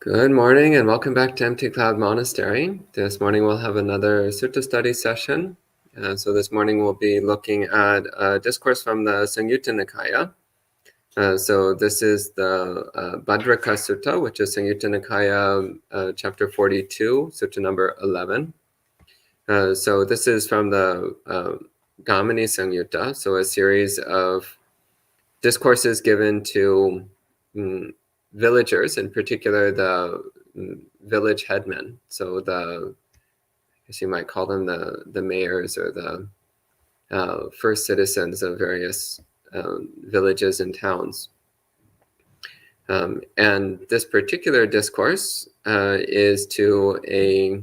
Good morning and welcome back to Empty Cloud Monastery. This morning we'll have another sutta study session. So this morning we'll be looking at a discourse from the Samyutta Nikaya. So this is the Bhadraka Sutta, which is Samyutta Nikaya chapter 42, sutta number 11. So this is from the Gamini Samyutta, so a series of discourses given to villagers, in particular the village headmen. So I guess you might call them the mayors or the first citizens of various villages and towns. And this particular discourse is to a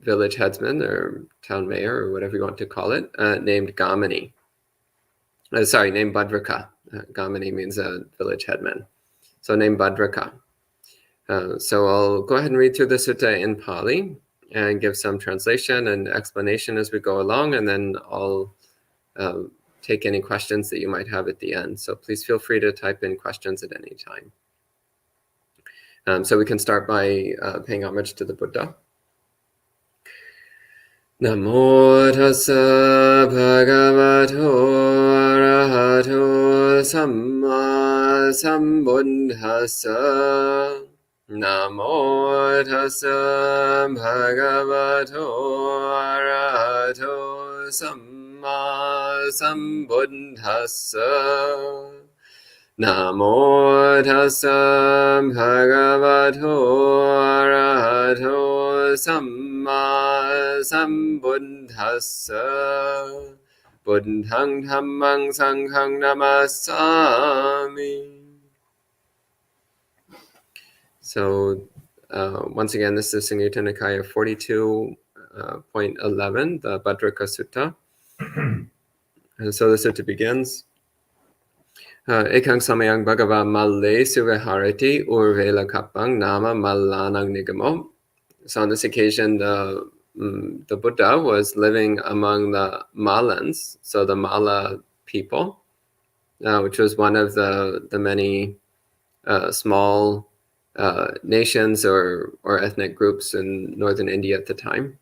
village headsman or town mayor or whatever you want to call it, named Gamini. Named Bhadraka. Gamini means a village headman. So named Bhadraka. So I'll go ahead and read through the sutta in Pali and give some translation and explanation as we go along, and then I'll take any questions that you might have at the end. So please feel free to type in questions at any time. So we can start by paying homage to the Buddha. Namo tassa bhagavato arahato samma sambuddhassa. Namo tassa bhagavato arahato samma sambuddhassa. Namo tassa bhagavato arahato samma sambuddhassa. Buddhang dhammang sanghang namasami. So once again, this is Samyutta Nikaya 42.11, the Bhadraka Sutta. And so the sutta begins. Ekang samayang bhagava malle suviharati urvela kapang nama mallanang nigamo. So on this occasion, the Buddha was living among the Malans, so the Mala people, which was one of the many small nations or ethnic groups in northern India at the time.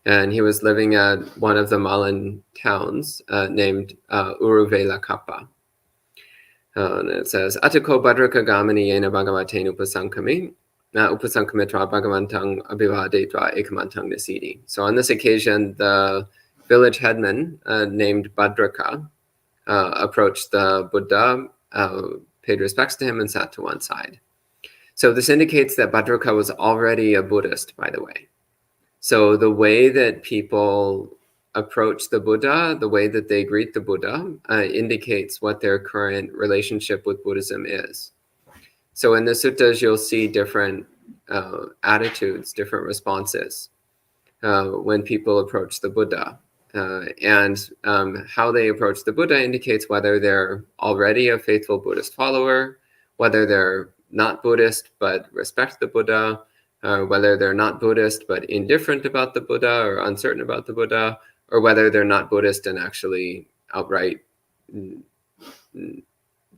And he was living at one of the Malan towns named Uruvelakapa. And it says, Atako Bhadraka Gamini Yena Bhagavaten Upasankami, Upasankamitra Bhagavantang Abhivadetra Ekamantang Nisidi. So on this occasion, the village headman named Bhadraka approached the Buddha, paid respects to him, and sat to one side. So this indicates that Bhadraka was already a Buddhist, by the way. So the way that people approach the Buddha, the way that they greet the Buddha, indicates what their current relationship with Buddhism is. So in the suttas, you'll see different attitudes, different responses when people approach the Buddha. And how they approach the Buddha indicates whether they're already a faithful Buddhist follower, whether they're not Buddhist but respect the Buddha, whether they're not Buddhist but indifferent about the Buddha or uncertain about the Buddha, or whether they're not Buddhist and actually outright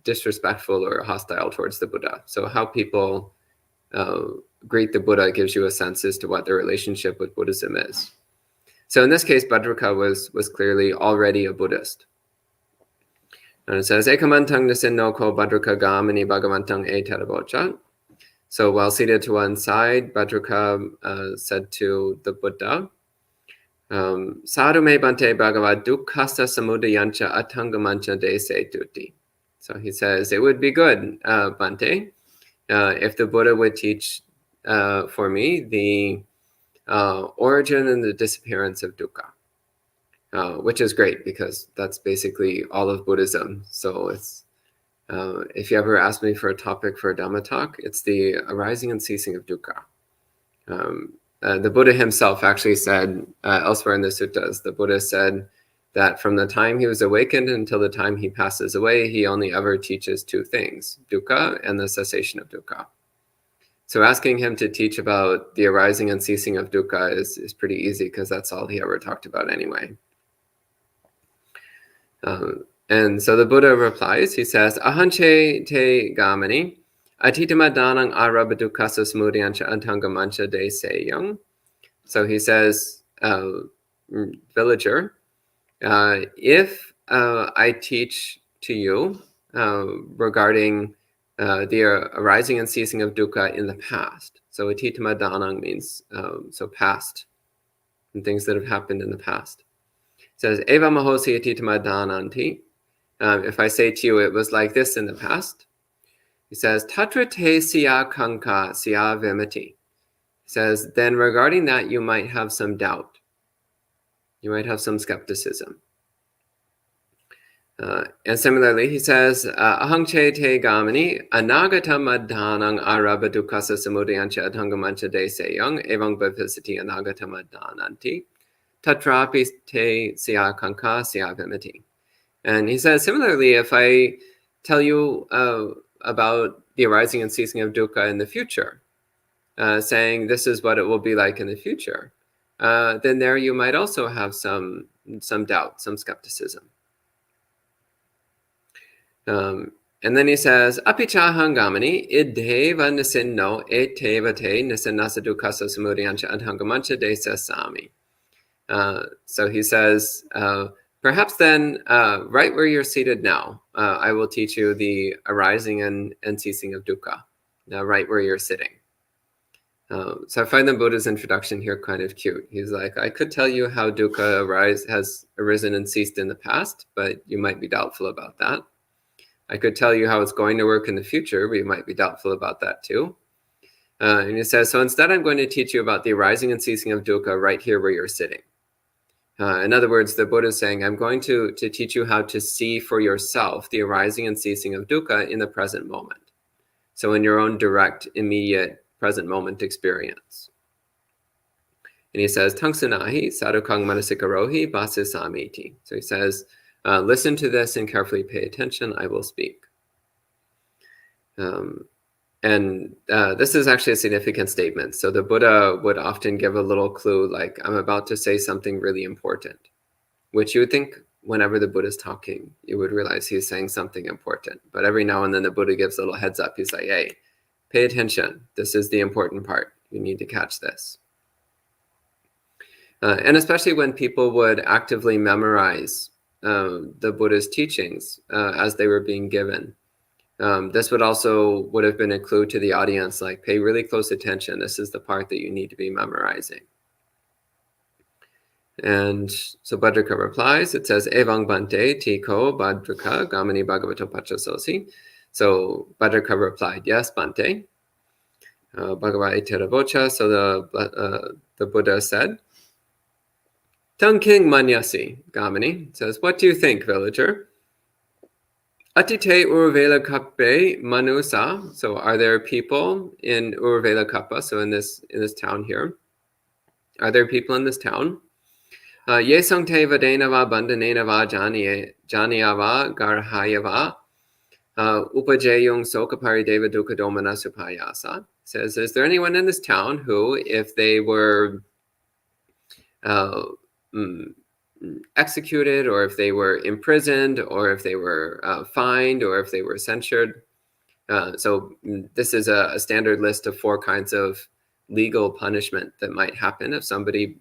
disrespectful or hostile towards the Buddha. So how people greet the Buddha gives you a sense as to what their relationship with Buddhism is. So in this case, Bhadraka was clearly already a Buddhist. And it says, Ekamantang nasinno ko Bhadraka gamini bhagavantang etarabocha. So while seated to one side, Bhadraka said to the Buddha, Sadhu me Bhante Bhagavad dukkasa samudayancha atangamancha dese tuti. So he says, it would be good, Bhante, if the Buddha would teach for me the origin and the disappearance of dukkha, which is great because that's basically all of Buddhism. So it's if you ever ask me for a topic for a Dhamma talk, it's the arising and ceasing of dukkha. The Buddha himself actually said elsewhere in the suttas, the Buddha said that from the time he was awakened until the time he passes away, he only ever teaches two things, dukkha and the cessation of dukkha. So asking him to teach about the arising and ceasing of dukkha is pretty easy because that's all he ever talked about anyway. And so the Buddha replies, he says, Ahanche te gamani, atitamadanang arabadukasa smudyancha antangamancha de seyang. So he says, villager, if I teach to you regarding the arising and ceasing of dukkha in the past. So atitama danang means so past, and things that have happened in the past. It says, Eva mahosi atitama dananti. If I say to you, it was like this in the past. He says, Tatra te siya kanka siya vimati. He says, then regarding that, you might have some doubt. You might have some skepticism. And similarly, he says, Ahang che te gamani, anagata madhanang arabadukasa samudyancha adhangamancha de seyang, evang bhavisati anagata madhananti, tatrapi te siya kanka siya vimati. And he says, similarly, if I tell you about the arising and ceasing of dukkha in the future, saying this is what it will be like in the future, then there you might also have some doubt, some skepticism. And then he says, Apichahang gamani idheva nisinno eteva te nisinasa dukkasa samudyancha adhangamancha de sami. So he says, perhaps then, right where you're seated now, I will teach you the arising and ceasing of dukkha, right where you're sitting. So I find the Buddha's introduction here kind of cute. He's like, I could tell you how dukkha has arisen and ceased in the past, but you might be doubtful about that. I could tell you how it's going to work in the future, but you might be doubtful about that too. And he says, so instead I'm going to teach you about the arising and ceasing of dukkha right here where you're sitting. In other words, the Buddha is saying, I'm going to teach you how to see for yourself the arising and ceasing of dukkha in the present moment. So in your own direct, immediate, present moment experience. And he says, Tangsunahi sadhukang manasikarohi bhasisamiti. So he says, listen to this and carefully pay attention, I will speak. And this is actually a significant statement. So the Buddha would often give a little clue, like, I'm about to say something really important, which you would think whenever the Buddha's talking, you would realize he's saying something important. But every now and then the Buddha gives a little heads up. He's like, hey, pay attention. This is the important part. You need to catch this. And especially when people would actively memorize the Buddha's teachings as they were being given. This would have been a clue to the audience, like, pay really close attention. This is the part that you need to be memorizing. And so Bhadraka replies, it says, Evang Bhante Tiko Bhadraka Gamani Bhagavato Pachasosi. So Bhadraka replied, yes, Bhante. Bhagavate Terabocha. So the Buddha said, Tung King Manyasi Gamani says, what do you think, villager? Atite Urvela Kappe Manusa. So are there people in Urvela Kappa, so in this town here? Are there people in this town? Ye Sangte Vadenava Bandanenava Janiava Garhayava Upajayung Sokapari Deva Dukadomana Supayasa. Says, is there anyone in this town who, if they were executed, or if they were imprisoned, or if they were fined, or if they were censured. So this is a standard list of 4 kinds of legal punishment that might happen if somebody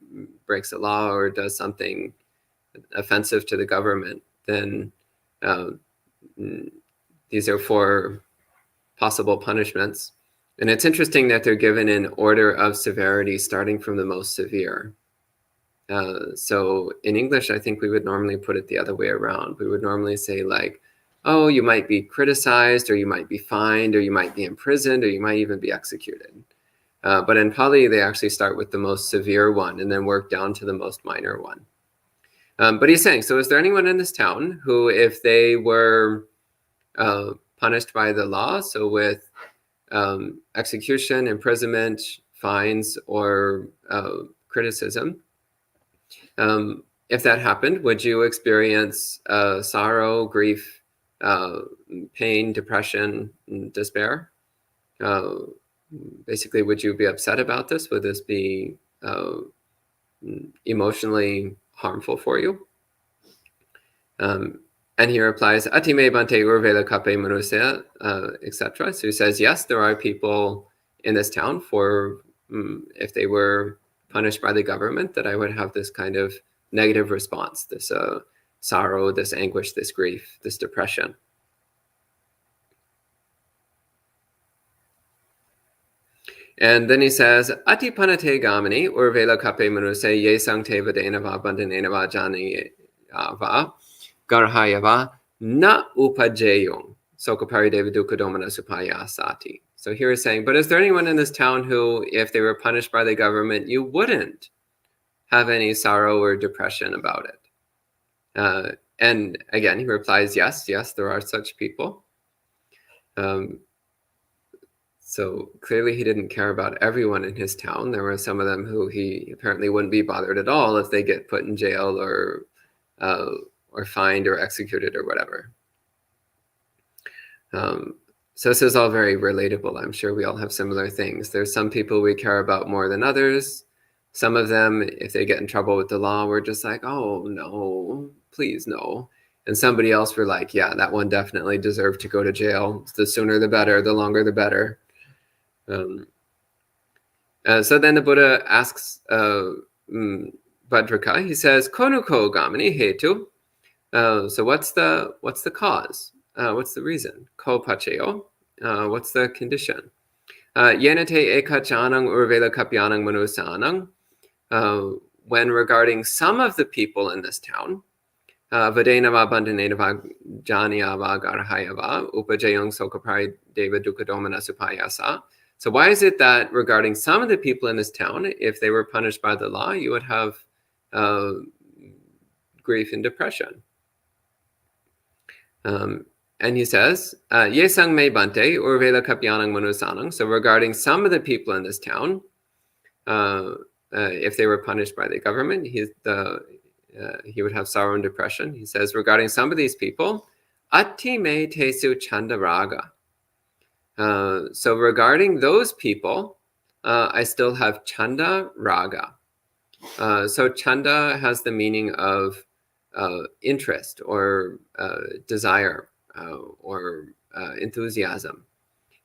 breaks a law or does something offensive to the government. Then these are 4 possible punishments. And it's interesting that they're given in order of severity, starting from the most severe. So in English, I think we would normally put it the other way around. We would normally say, like, oh, you might be criticized, or you might be fined, or you might be imprisoned, or you might even be executed. But in Pali, they actually start with the most severe one and then work down to the most minor one. But he's saying, so is there anyone in this town who, if they were punished by the law, so with execution, imprisonment, fines, or criticism, if that happened, would you experience sorrow, grief, pain, depression, despair? Basically, would you be upset about this? Would this be emotionally harmful for you? And he replies, Atime Bhante Urvela Kape Manusya, etc. So he says, yes, there are people in this town for if they were punished by the government, that I would have this kind of negative response, this sorrow, this anguish, this grief, this depression. And then he says, Ati panate gamani urvela kape manuse ye sang te vadenava bandanenava jani va garhayava na upajayung sokapari devadukadomana supaya sati. So here he's saying, but is there anyone in this town who, if they were punished by the government, you wouldn't have any sorrow or depression about it? And again, he replies, yes, there are such people. So clearly he didn't care about everyone in his town. There were some of them who he apparently wouldn't be bothered at all if they get put in jail or fined or executed or whatever. So this is all very relatable. I'm sure we all have similar things. There's some people we care about more than others. Some of them, if they get in trouble with the law, we're just like, oh, no, please, no. And somebody else, we're like, yeah, that one definitely deserved to go to jail. The sooner the better, the longer the better. So then the Buddha asks Bhadraka, he says, Konuko gamani hetu. So what's the cause? What's the reason? Ko pacheo. What's the condition? Yenate ekachanang urvela kapyanang manusanang. When regarding some of the people in this town, Vadenava bandanenava janiava garhayava upajayang sokapari deva dukadomana supayasa. So why is it that regarding some of the people in this town, if they were punished by the law, you would have grief and depression? And he says, Yesang me bante urvela kapyanang manusanang. So regarding some of the people in this town, if they were punished by the government, he would have sorrow and depression. He says, regarding some of these people, atti me tesu chanda raga. So regarding those people, I still have chanda raga. So chanda has the meaning of interest or desire or enthusiasm.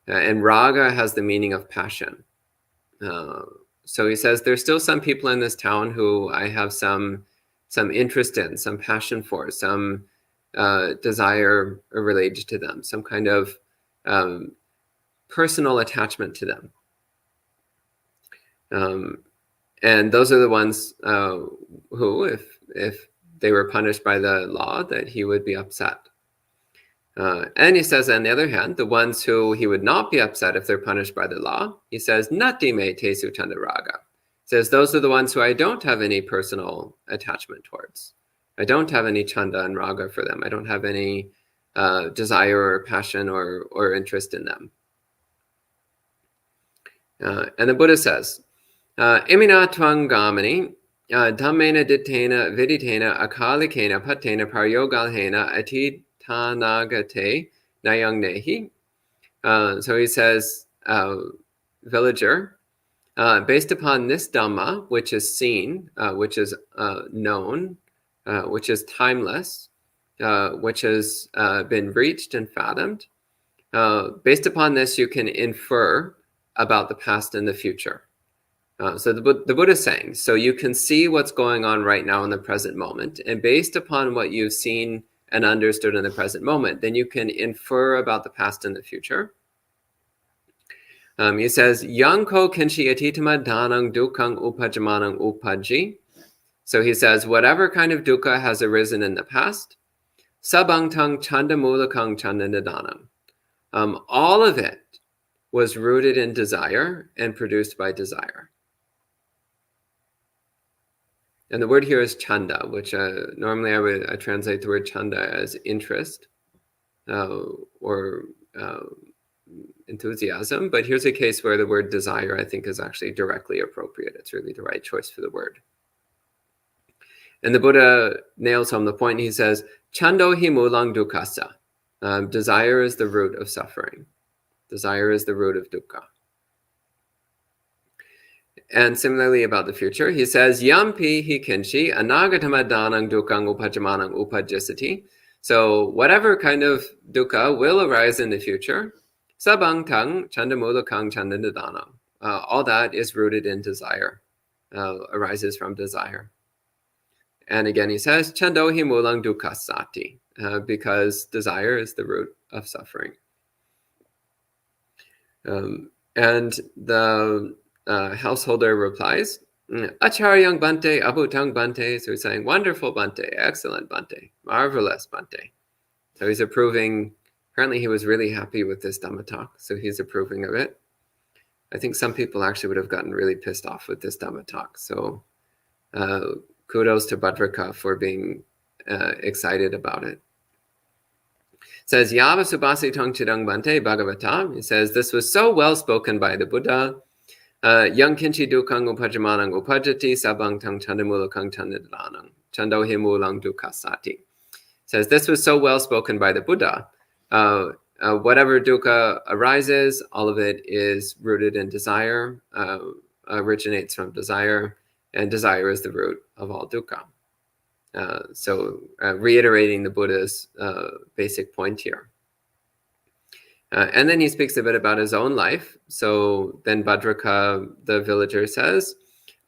And raga has the meaning of passion. So he says, there's still some people in this town who I have some interest in, some passion for, some desire related to them, some kind of personal attachment to them. And those are the ones who, if they were punished by the law, that he would be upset. And he says, on the other hand, the ones who he would not be upset if they're punished by the law, he says, nati me tesu chanda raga. He says, those are the ones who I don't have any personal attachment towards. I don't have any chanda and raga for them. I don't have any desire or passion or interest in them. And the Buddha says, imina tvang gamani dhammena dittena viditena akalikena patena paryogalhena atitanagate nayang nehi. So he says, villager, based upon this Dhamma, which is seen, which is known, which is timeless, which has been reached and fathomed, based upon this you can infer about the past and the future. So the Buddha is saying, so you can see what's going on right now in the present moment, and based upon what you've seen and understood in the present moment, then you can infer about the past and the future. He says, Yanko kenshi atitama danang dukang upajamanang upaji. So he says, whatever kind of dukkha has arisen in the past, sabangtang chandamulakang chandandanam. All of it was rooted in desire and produced by desire. And the word here is chanda, which normally I translate the word chanda as interest or enthusiasm. But here's a case where the word desire, I think, is actually directly appropriate. It's really the right choice for the word. And the Buddha nails home the point. He says, chando hi mulang dukkasa. Desire is the root of suffering. Desire is the root of dukkha. And similarly about the future, he says, Yampi hi kenshi anagatama danang dukkang upajamanang upajisati So whatever kind of dukkha will arise in the future, sabang tang chandamulakang chandanadana. All that is rooted in desire, arises from desire. And again, he says, chandohi mulang dukkasati, because desire is the root of suffering. And the householder replies, Acharyang Bhante, Abhutang Bhante. So he's saying, wonderful Bhante, excellent Bhante, marvelous Bhante. So he's approving. Apparently he was really happy with this Dhamma talk, so he's approving of it. I think some people actually would have gotten really pissed off with this Dhamma talk. So kudos to Bhadraka for being excited about it. It says, Yava Subhasi Tong Chidang Bhante Bhagavata. He says, this was so well spoken by the Buddha. Yang Kinchi Dukang Upajamanang Upajati Sabang Tang Chandamulakang Chandadanang Chandohi Mulang Dukasati. Says, this was so well spoken by the Buddha. Whatever dukkha arises, all of it is rooted in desire, originates from desire, and desire is the root of all dukkha. So reiterating the Buddha's basic point here. And then he speaks a bit about his own life. So then Bhadraka, the villager, says,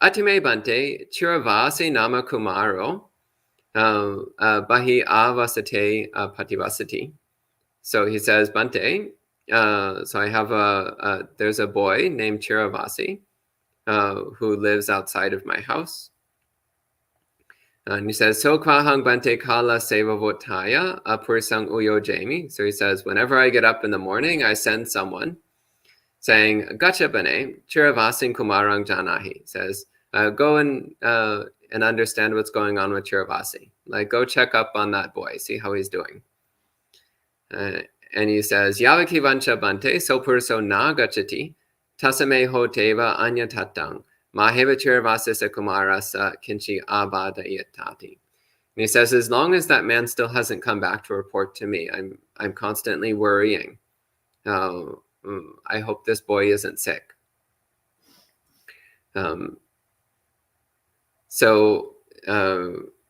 Atime Bhante Chiravasi Nama Kumaro Bahi Avasate Pativasati. So he says, Bhante, so I have there's a boy named Chiravasi who lives outside of my house. And he says, so kwahang Bhante kala sevavotaya apursang uyo jami. So he says, whenever I get up in the morning, I send someone saying, Gacha bane, Chiravasing kumarang janahi. He says, go and understand what's going on with Chiravasi. Like, go check up on that boy, see how he's doing. And he says, Yavaki vancha Bhante, so purso na gachati, tasame ho teva anya tatang. Maheva Chiravasisa Kumarasa Kinchi Abada Yatati. And he says, as long as that man still hasn't come back to report to me, I'm constantly worrying. I hope this boy isn't sick. So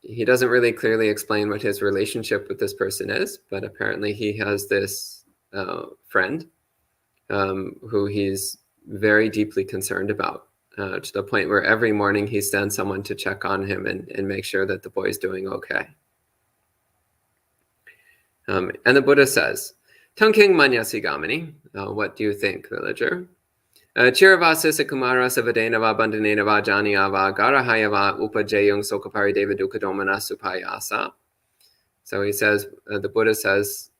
he doesn't really clearly explain what his relationship with this person is, but apparently he has this friend who he's very deeply concerned about. To the point where every morning he sends someone to check on him and make sure that the boy's doing okay. And the Buddha says, Tungking Manyasi Gamini, what do you think, villager? Chiravasisa Kumara Savadenava Bandhanenava Janiava Garahayava Upajayung Sokapari Deva Dukadomana Supayasa. So he says, the Buddha says,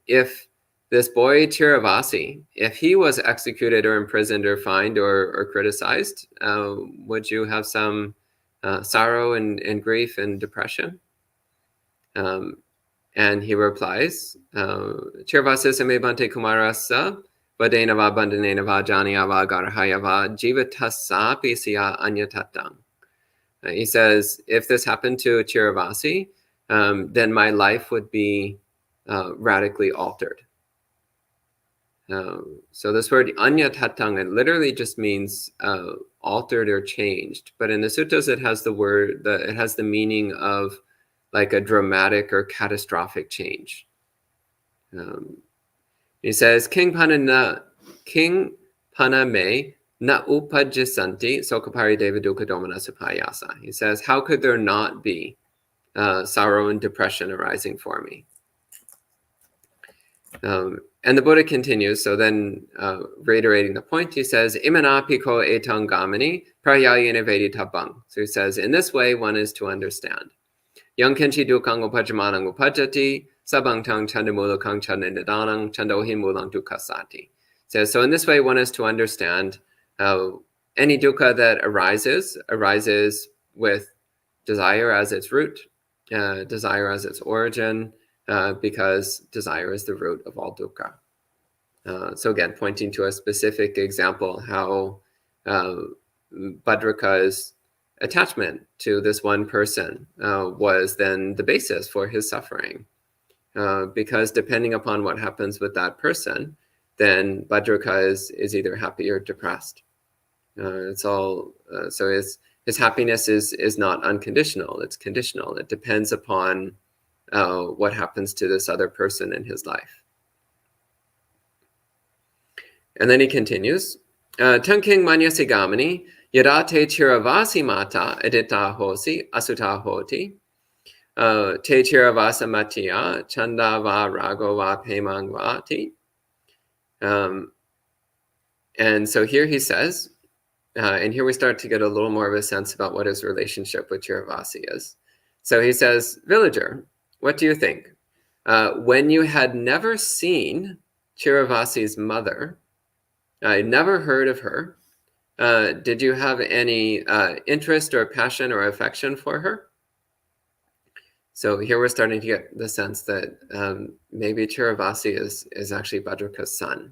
if this boy Chiravasi, if he was executed or imprisoned or fined or criticized, would you have some sorrow and grief and depression? And he replies, Chiravasi Same Bhante Kumarasa Vadenava Bandhanenava Janiava Garhayava Jivatasapi Siya Anyatatang. He says, if this happened to Chiravasi, then my life would be radically altered. So this word anyatatang, it literally just means altered or changed. But in the suttas, it has it has the meaning of like a dramatic or catastrophic change. He says, King Pana me na upajisanti sokapari deva dukkha domana supayasa. He says, how could there not be sorrow and depression arising for me? And the Buddha continues, so then reiterating the point, he says, Imana piko etang gamini prayayena vedi tabang. So he says, in this way, one is to understand. Yang kenchi dukang upajamanang upajati, sabang tang chandamulakang chandandanang chandohi mulang dukkasati. Says, so in this way, one is to understand any dukkha that arises with desire as its root, desire as its origin, because desire is the root of all dukkha. So again, pointing to a specific example, how Bhadraka's attachment to this one person was then the basis for his suffering. Because depending upon what happens with that person, then Bhadraka is either happy or depressed. It's all so his happiness is not unconditional, it's conditional. It depends upon what happens to this other person in his life. And then he continues, Tanking manyasi gamani, yadate chiravasi mata edita hosi asuta hoti, te chiravasa matya chandava ragova pemangvati. And so here he says, and here we start to get a little more of a sense about what his relationship with Chiravasi is. So he says, villager, what do you think? When you had never seen Chiravasi's mother, never heard of her, did you have any interest or passion or affection for her? So here we're starting to get the sense that maybe Chiravasi is actually Bhadraka's son.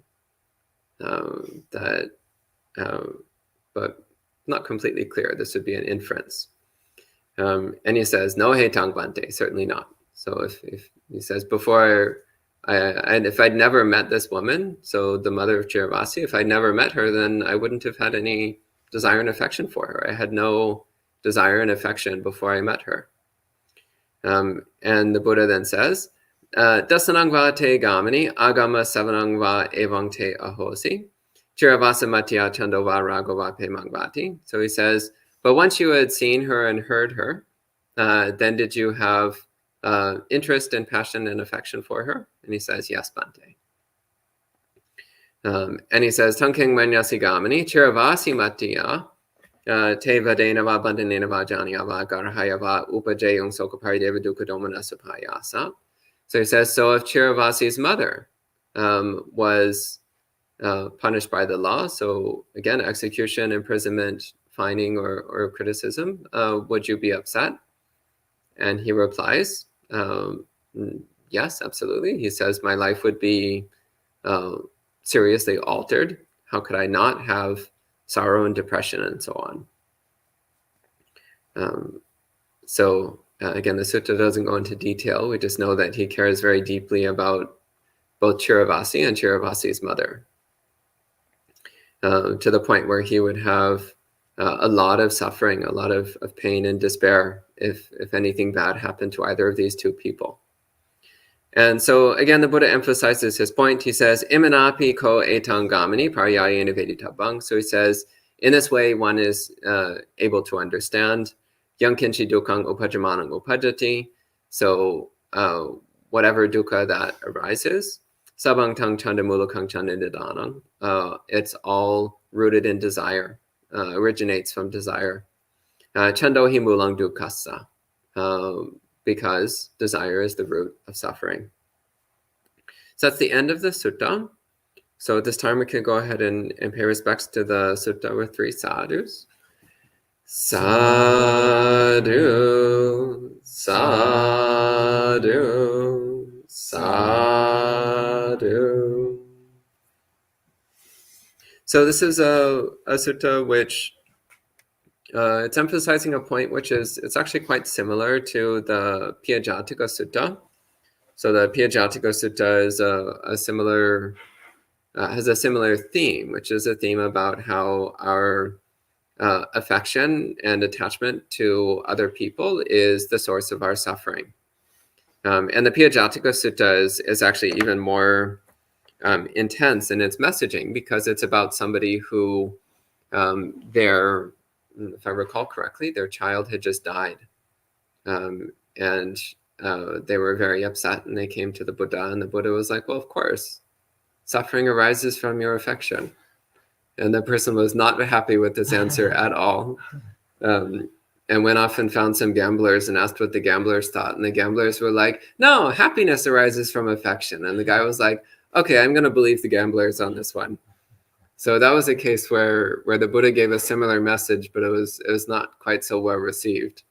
But not completely clear. This would be an inference. And he says, no he tang Bhante, certainly not. So if he says, before and if I'd never met this woman, so the mother of Chiravasi, if I'd never met her, then I wouldn't have had any desire and affection for her. I had no desire and affection before I met her. And the Buddha then says, Dasanangva te gamani, agama savanangva evang te ahosi, Chiravasa matya chandova ragova pemangvati. So he says, but once you had seen her and heard her, then did you have interest and passion and affection for her? And he says, yes, Bhante. And he says, Tanking manyasi gamani, Chiravasi matya, te vadenava bandhanenava janyava garhayava upajayung sokaparideva dukadomana supayasa. So he says, so if Chiravasi's mother was punished by the law, so again, execution, imprisonment, fining, or criticism, would you be upset? And he replies, yes, absolutely. He says, my life would be seriously altered. How could I not have sorrow and depression and so on? Again, the sutta doesn't go into detail. We just know that he cares very deeply about both Chiravasi and Chiravasi's mother, to the point where he would have a lot of suffering, a lot of pain and despair if anything bad happened to either of these two people. And so again, the Buddha emphasizes his point. He says, Imanapi ko etang gamani paryayena veditabang. So he says, in this way, one is able to understand yang kinchi dukkang upajamanang upajati. So whatever dukkha that arises, sabang tang chandamulakang chandidanang, it's all rooted in desire, originates from desire. Chandohi mulang dukkassa, because desire is the root of suffering. So that's the end of the sutta. So at this time we can go ahead and pay respects to the sutta with 3 sadhus. Sadhu, sadhu, sadhu. So this is a sutta which it's emphasizing a point which it's actually quite similar to the Piyajataka Sutta. So the Piyajataka Sutta is has a similar theme, which is a theme about how our affection and attachment to other people is the source of our suffering. And the Piyajataka Sutta is actually even more intense in its messaging, because it's about somebody who if I recall correctly, their child had just died. And they were very upset, and they came to the Buddha, and the Buddha was like, well, of course, suffering arises from your affection. And the person was not happy with this answer at all. And went off and found some gamblers and asked what the gamblers thought. And the gamblers were like, no, happiness arises from affection. And the guy was like, okay, I'm going to believe the gamblers on this one. So that was a case where the Buddha gave a similar message, but it was not quite so well received.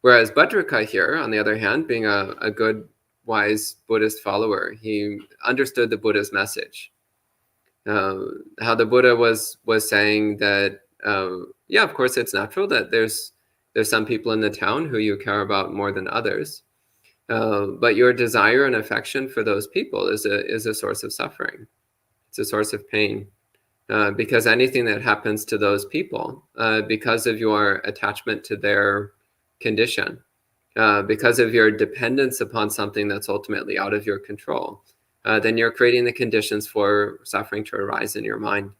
Whereas Bhadraka here, on the other hand, being a good, wise Buddhist follower, he understood the Buddha's message. How the Buddha was saying that, yeah, of course, it's natural that there's some people in the town who you care about more than others, but your desire and affection for those people is a source of suffering. It's a source of pain. Because anything that happens to those people, because of your attachment to their condition, because of your dependence upon something that's ultimately out of your control, then you're creating the conditions for suffering to arise in your mind.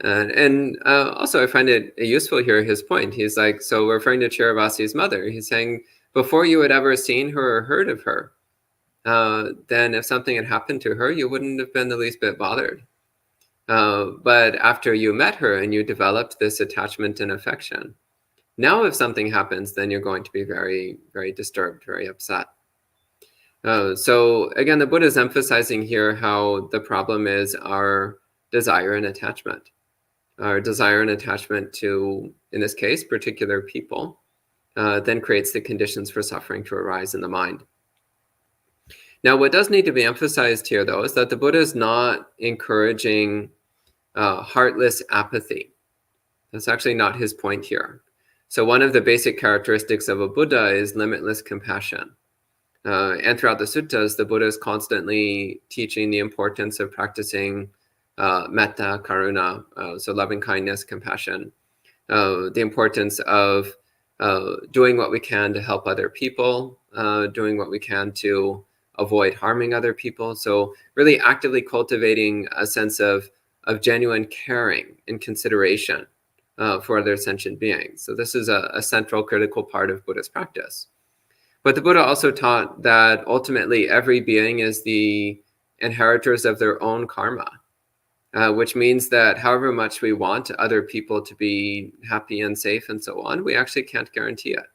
And also, I find it useful here, his point. He's like, so referring to Chiravasi's mother, he's saying, before you had ever seen her or heard of her, then if something had happened to her, you wouldn't have been the least bit bothered. But after you met her and you developed this attachment and affection, now if something happens, then you're going to be very, very disturbed, very upset. So again, the Buddha is emphasizing here how the problem is our desire and attachment. Our desire and attachment to, in this case, particular people, then creates the conditions for suffering to arise in the mind. Now, what does need to be emphasized here, though, is that the Buddha is not encouraging heartless apathy. That's actually not his point here. So one of the basic characteristics of a Buddha is limitless compassion. And throughout the suttas, the Buddha is constantly teaching the importance of practicing metta, karuna, so loving kindness, compassion, the importance of doing what we can to help other people, doing what we can to avoid harming other people. So really actively cultivating a sense of genuine caring and consideration for other sentient beings. So this is a central critical part of Buddhist practice. But the Buddha also taught that ultimately every being is the inheritors of their own karma, which means that however much we want other people to be happy and safe and so on, we actually can't guarantee it.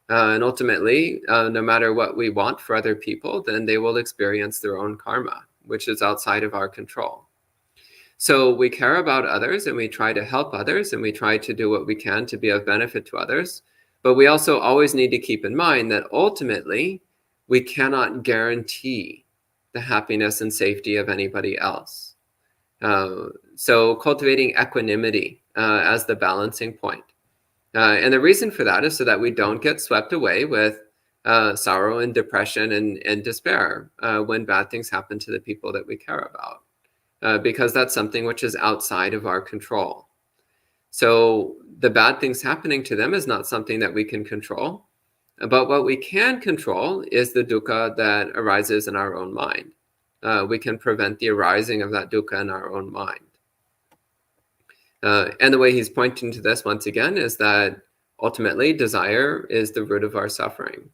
And ultimately, no matter what we want for other people, then they will experience their own karma, which is outside of our control. So we care about others and we try to help others and we try to do what we can to be of benefit to others. But we also always need to keep in mind that ultimately we cannot guarantee the happiness and safety of anybody else. So cultivating equanimity as the balancing point. And the reason for that is so that we don't get swept away with sorrow and depression and despair when bad things happen to the people that we care about, because that's something which is outside of our control. So the bad things happening to them is not something that we can control. But what we can control is the dukkha that arises in our own mind. We can prevent the arising of that dukkha in our own mind. And the way he's pointing to this once again is that ultimately desire is the root of our suffering.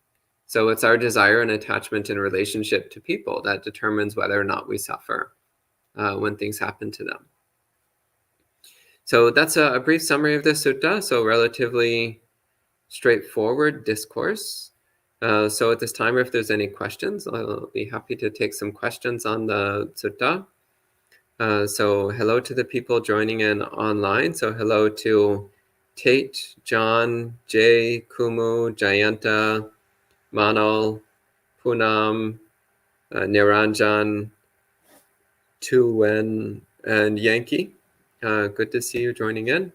So it's our desire and attachment in relationship to people that determines whether or not we suffer when things happen to them. So that's a brief summary of this sutta. So relatively straightforward discourse. So at this time, if there's any questions, I'll be happy to take some questions on the sutta. So hello to the people joining in online. So hello to Tate, John, Jay, Kumu, Jayanta, Manal, Poonam, Niranjan, Tu Wen, and Yankee. Good to see you joining in.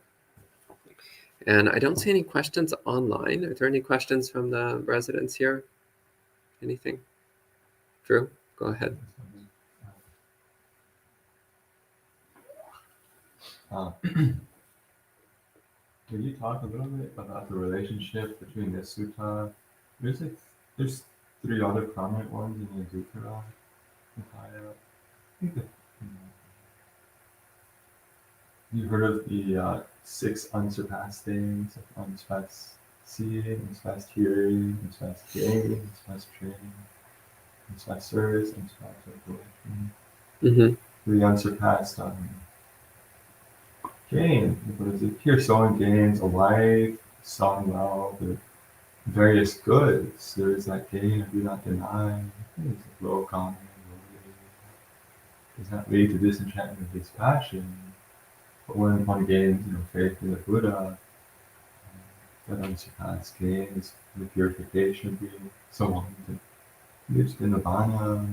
And I don't see any questions online. Are there any questions from the residents here? Anything? Drew, go ahead. Can you talk a little bit about the relationship between this sutta? There's three other prominent ones in the Dukkha. You heard of the 6 unsurpassed things, like unsurpassed seeing, unsurpassed hearing, unsurpassed hearing, unsurpassed training, unsurpassed service, unsurpassed recollection. Mm-hmm. The unsurpassed gain. What is it? Here, sowing gains, a life, song wealth, the various goods. There is that gain of do not deny. It's low common, does not lead to disenchantment of dispassion. But when one gains, faith in the Buddha, that unsurpassed gain is the purification of being someone that lives in nirvana.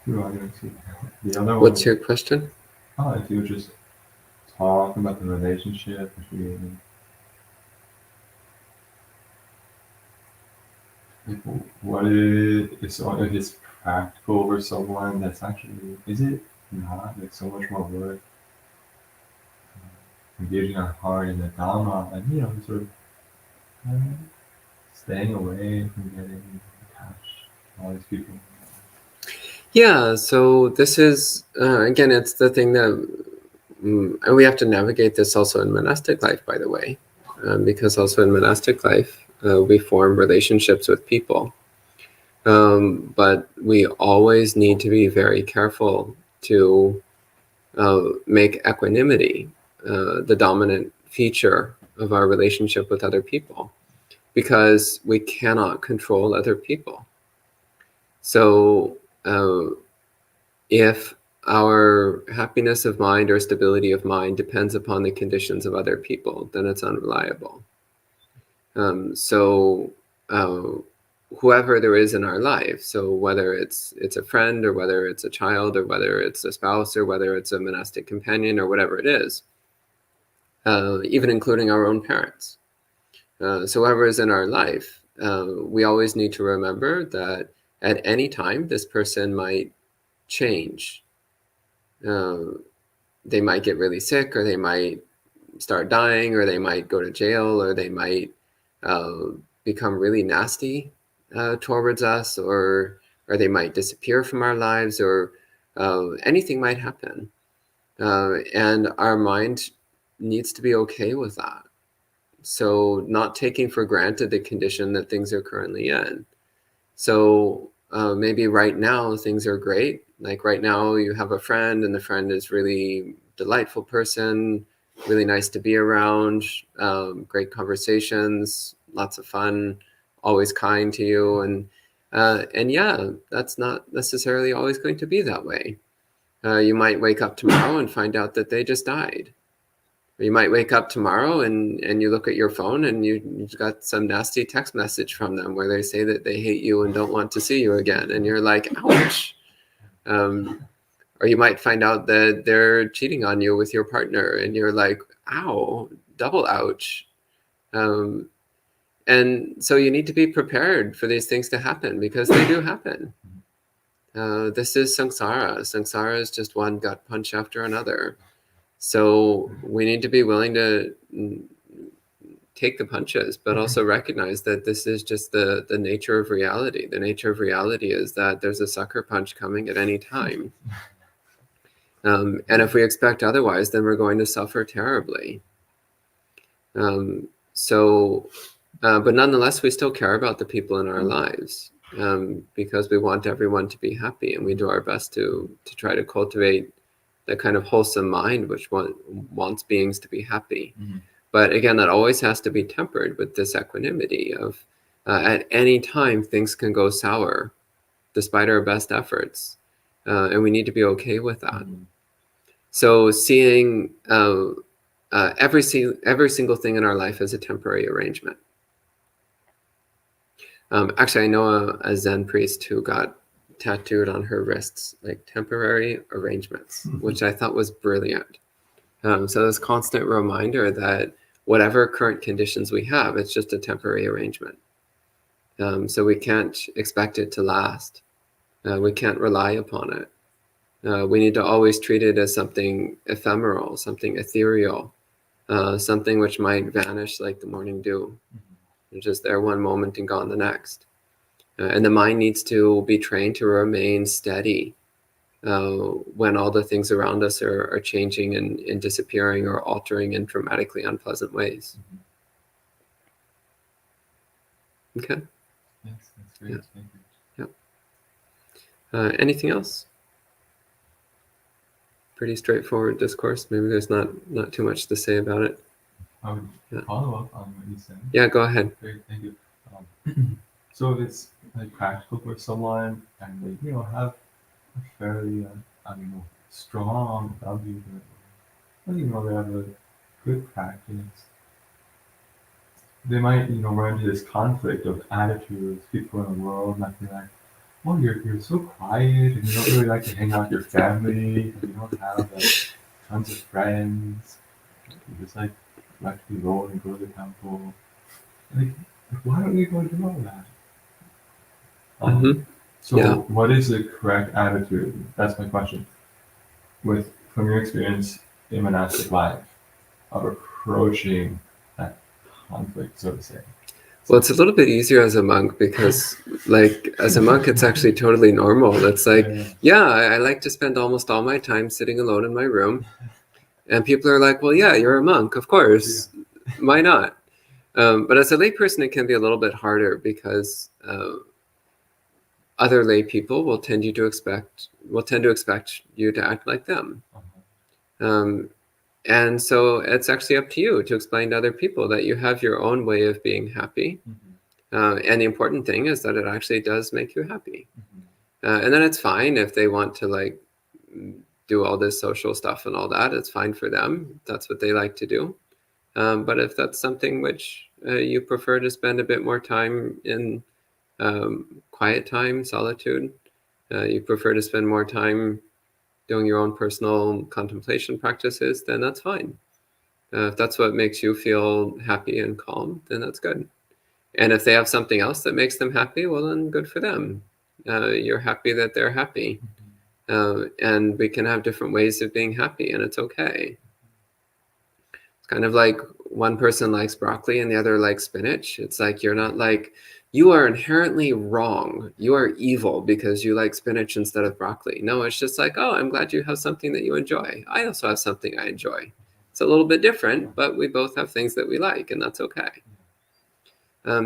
The other one. What's your question? If you would just talk about the relationship between what is so if it's practical for someone that's actually, is it not like so much more work engaging our heart in the Dhamma, and sort of staying away from getting attached to all these people. Yeah, so this is, again, it's the thing that, and we have to navigate this also in monastic life, by the way, because also in monastic life, we form relationships with people. But we always need to be very careful to make equanimity the dominant feature of our relationship with other people, because we cannot control other people. So if our happiness of mind or stability of mind depends upon the conditions of other people, then it's unreliable. So whoever there is in our life, so whether it's a friend, or whether it's a child, or whether it's a spouse, or whether it's a monastic companion, or whatever it is, even including our own parents. So whoever is in our life, we always need to remember that at any time this person might change. They might get really sick, or they might start dying, or they might go to jail, or they might become really nasty towards us, or they might disappear from our lives, or anything might happen. And our mind needs to be okay with that. So not taking for granted the condition that things are currently in. So maybe right now things are great. Like right now you have a friend, and the friend is really delightful person, really nice to be around, great conversations, lots of fun, always kind to you. And yeah, that's not necessarily always going to be that way. You might wake up tomorrow and find out that they just died. Or you might wake up tomorrow and you look at your phone and you got some nasty text message from them where they say that they hate you and don't want to see you again. And you're like, ouch. Or you might find out that they're cheating on you with your partner, and you're like, ow, double ouch. And so you need to be prepared for these things to happen, because they do happen. This is samsara. Samsara is just one gut punch after another. So we need to be willing to take the punches, but also recognize that this is just the nature of reality. The nature of reality is that there's a sucker punch coming at any time. And if we expect otherwise, then we're going to suffer terribly. But nonetheless, we still care about the people in our lives, because we want everyone to be happy, and we do our best to try to cultivate that kind of wholesome mind which wants beings to be happy. Mm-hmm. But again, that always has to be tempered with this equanimity of at any time things can go sour despite our best efforts, and we need to be okay with that. Mm-hmm. So seeing every single thing in our life as a temporary arrangement. Actually, I know a Zen priest who got tattooed on her wrists like temporary arrangements, which I thought was brilliant. So this constant reminder that whatever current conditions we have, it's just a temporary arrangement. So we can't expect it to last. We can't rely upon it. We need to always treat it as something ephemeral, something ethereal, something which might vanish like the morning dew. It's just there one moment and gone the next. And the mind needs to be trained to remain steady when all the things around us are changing and disappearing or altering in dramatically unpleasant ways. Okay. Yes, that's great. Yeah. Thank you. Anything else? Pretty straightforward discourse. Maybe there's not too much to say about it. I would follow up on what you said. Yeah, go ahead. Great, thank you. So if it's like practical for someone and they have a fairly strong value, but they have a good practice, they might run into this conflict of attitudes. People in the world might be like, "Oh, you're so quiet, and you don't really like to hang out with your family, and you don't have tons of friends. You just like to be alone and go to the temple. Like, why don't we go do all that?" So what is the correct attitude? That's my question. From your experience in monastic life, approaching that conflict, so to say. Well, it's a little bit easier as a monk because, like, as a monk, it's actually totally normal. It's like, I like to spend almost all my time sitting alone in my room. And people are like, well, yeah, you're a monk, of course. Why not? But as a lay person, it can be a little bit harder because other lay people will tend to expect you to act like them. And so it's actually up to you to explain to other people that you have your own way of being happy. And the important thing is that it actually does make you happy. And then it's fine if they want to like do all this social stuff and all that. It's fine for them. That's what they like to do. But if that's something which you prefer to spend a bit more time in quiet time, solitude, you prefer to spend more time doing your own personal contemplation practices, then that's fine. If that's what makes you feel happy and calm, then that's good. And if they have something else that makes them happy, well, then good for them. You're happy that they're happy. And we can have different ways of being happy, and it's okay. It's kind of like one person likes broccoli and the other likes spinach. It's like you're not like, you are inherently wrong. You are evil because you like spinach instead of broccoli. No, it's just like, oh, I'm glad you have something that you enjoy. I also have something I enjoy. It's a little bit different, but we both have things that we like, and that's okay.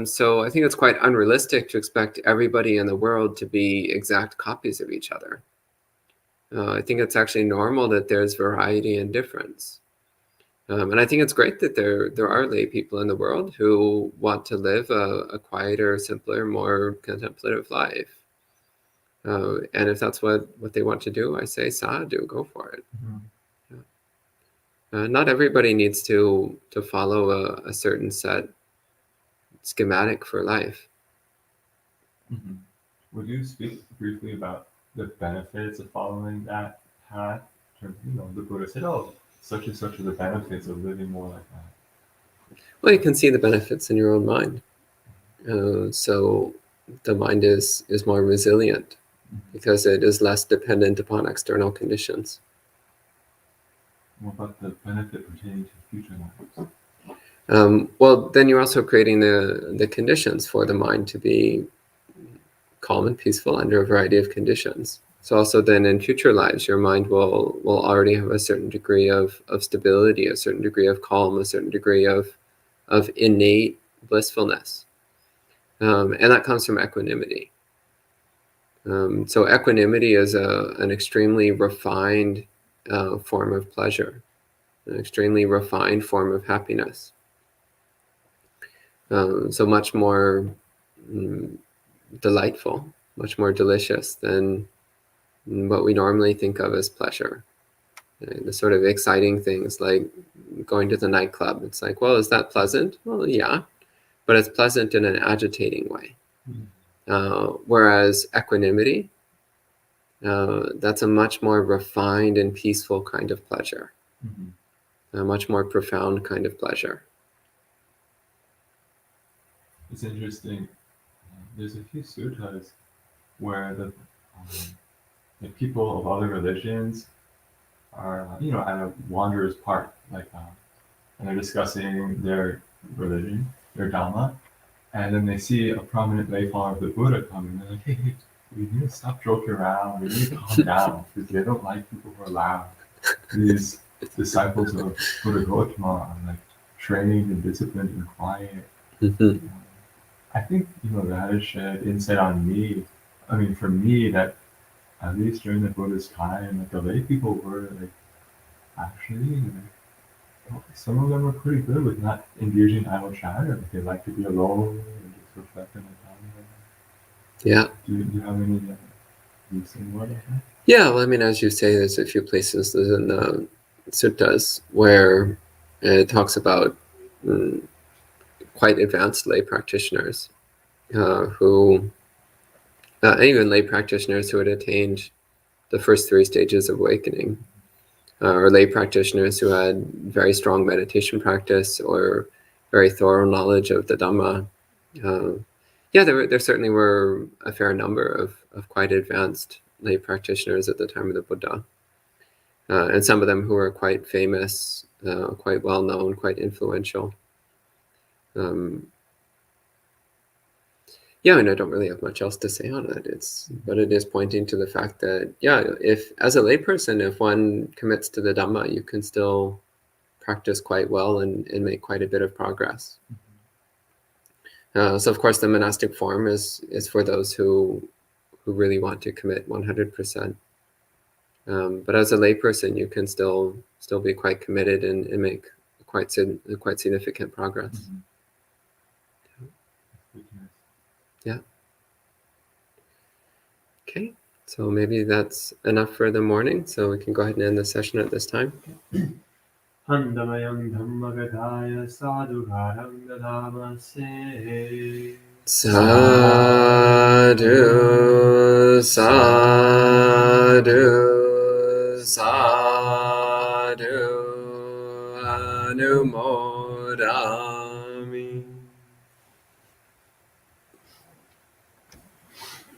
So I think it's quite unrealistic to expect everybody in the world to be exact copies of each other. I think it's actually normal that there's variety and difference. And I think it's great that there are lay people in the world who want to live a quieter, simpler, more contemplative life. And if that's what they want to do, I say, sadhu, go for it. Not everybody needs to follow a certain set schematic for life. Would you speak briefly about the benefits of following that path? The Buddha said, oh, such and such are the benefits of living more like that. Well, you can see the benefits in your own mind. So the mind is more resilient because it is less dependent upon external conditions. What about the benefit pertaining to future lives? Well, then you're also creating the conditions for the mind to be calm and peaceful under a variety of conditions. So also then in future lives, your mind will already have a certain degree of stability, a certain degree of calm, a certain degree of innate blissfulness. And that comes from equanimity. So equanimity is an extremely refined form of pleasure, an extremely refined form of happiness. So much more delightful, much more delicious than what we normally think of as pleasure. The sort of exciting things like going to the nightclub. It's like, well, is that pleasant? Well, yeah, but it's pleasant in an agitating way. Whereas equanimity, that's a much more refined and peaceful kind of pleasure, a much more profound kind of pleasure. It's interesting. There's a few suttas where the people of other religions are, at a wanderer's park, and they're discussing their religion, their Dhamma, and then they see a prominent lay follower of the Buddha come, and they're like, hey, we need to stop joking around, we need to calm down, because they don't like people who are loud. These disciples of Buddha Gautama are like trained and disciplined and quiet. I think, that has shed insight on me. I mean, for me, that at least during the Buddha's time, the lay people were actually, some of them were pretty good with not engaging in idle chatter. They like to be alone and just reflect on the time. Yeah. Do you have any recent word like that? Yeah, well, I mean, as you say, there's a few places in the suttas where it talks about quite advanced lay practitioners who, even lay practitioners who had attained the first 3 stages of awakening, or lay practitioners who had very strong meditation practice or very thorough knowledge of the Dhamma. There certainly were a fair number of quite advanced lay practitioners at the time of the Buddha. And some of them who were quite famous quite well known, quite influential. Yeah, and I don't really have much else to say on it. But it is pointing to the fact that, yeah, if as a layperson, if one commits to the Dhamma, you can still practice quite well and make quite a bit of progress. So of course, the monastic form is for those who really want to commit 100%. But as a layperson, you can still be quite committed and make quite significant progress. Yeah. Okay, so maybe that's enough for the morning, so we can go ahead and end the session at this time. Handamayam Dhammagadaya Sadhukaram Dadamase Sadhu, sadhu.